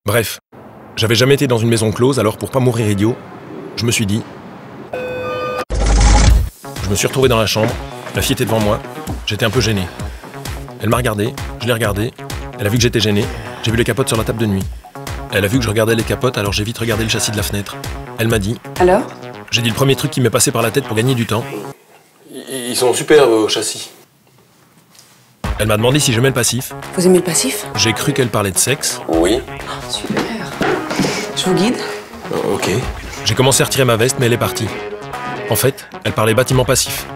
Bref, j'avais jamais été dans une maison close, alors pour pas mourir idiot, je me suis dit... Je me suis retrouvé dans la chambre, la fille était devant moi, j'étais un peu gêné. Elle m'a regardé, je l'ai regardé, elle a vu que j'étais gêné, j'ai vu les capotes sur la table de nuit. Elle a vu que je regardais les capotes, alors j'ai vite regardé le châssis de la fenêtre. Elle m'a dit... Alors? J'ai dit le premier truc qui m'est passé par la tête pour gagner du temps. Ils sont super vos châssis. Elle m'a demandé si j'aimais le passif. Vous aimez le passif? J'ai cru qu'elle parlait de sexe. Oui. Super. Je vous guide? Ok. J'ai commencé à retirer ma veste, mais elle est partie. En fait, elle parlait bâtiment passif.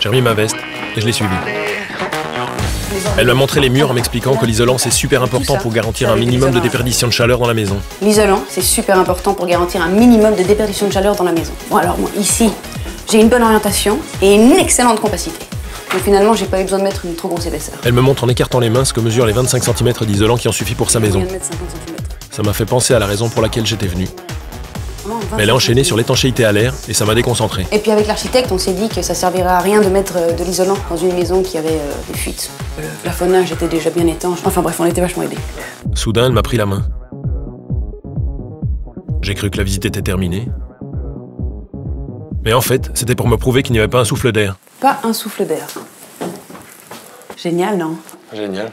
J'ai remis ma veste et je l'ai suivie. Elle m'a montré les murs en m'expliquant que l'isolant c'est super important pour garantir un minimum de déperdition de chaleur dans la maison. L'isolant, c'est super important pour garantir un minimum de déperdition de chaleur dans la maison. Bon alors moi, ici, j'ai une bonne orientation et une excellente compacité. Donc finalement, j'ai pas eu besoin de mettre une trop grosse épaisseur. Elle me montre en écartant les mains ce que mesurent les 25 cm d'isolant qui en suffit pour sa maison. Je viens de mettre 50 cm. Ça m'a fait penser à la raison pour laquelle j'étais venu. Vraiment, 25 Mais elle a enchaîné cm. sur l'étanchéité à l'air et ça m'a déconcentré. Et puis avec l'architecte, on s'est dit que ça servirait à rien de mettre de l'isolant dans une maison qui avait des fuites. Le plafonnage était déjà bien étanche. Enfin bref, on était vachement aidés. Soudain, elle m'a pris la main. J'ai cru que la visite était terminée. Mais en fait, c'était pour me prouver qu'il n'y avait pas un souffle d'air. Pas un souffle d'air. Génial, non? Génial.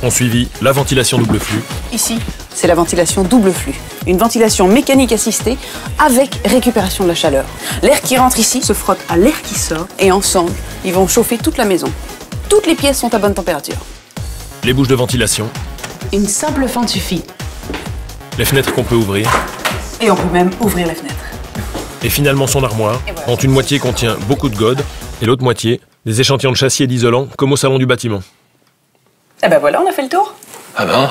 On suivit la ventilation double flux. Ici, c'est la ventilation double flux. Une ventilation mécanique assistée avec récupération de la chaleur. L'air qui rentre ici se frotte à l'air qui sort et ensemble, ils vont chauffer toute la maison. Toutes les pièces sont à bonne température. Les bouches de ventilation, Une simple fente suffit. les fenêtres qu'on peut ouvrir, Et on peut même ouvrir la fenêtre. et finalement son armoire, Et voilà. dont une moitié contient beaucoup de godes, et l'autre moitié, des échantillons de châssis et d'isolant, comme au salon du bâtiment. Eh ben voilà, on a fait le tour. Ah ben.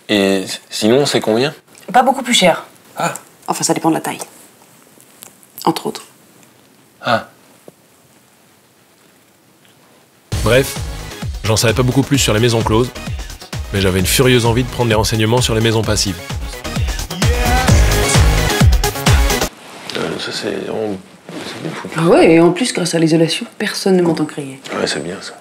Et sinon, c'est combien? Pas beaucoup plus cher. Ah. Enfin, ça dépend de la taille. Entre autres. Ah. Bref, j'en savais pas beaucoup plus sur les maisons closes, mais j'avais une furieuse envie de prendre des renseignements sur les maisons passives. Ça, c'est bien foutu. Ah ouais, et en plus, grâce à l'isolation, personne ne m'entend crier. Ouais, c'est bien ça.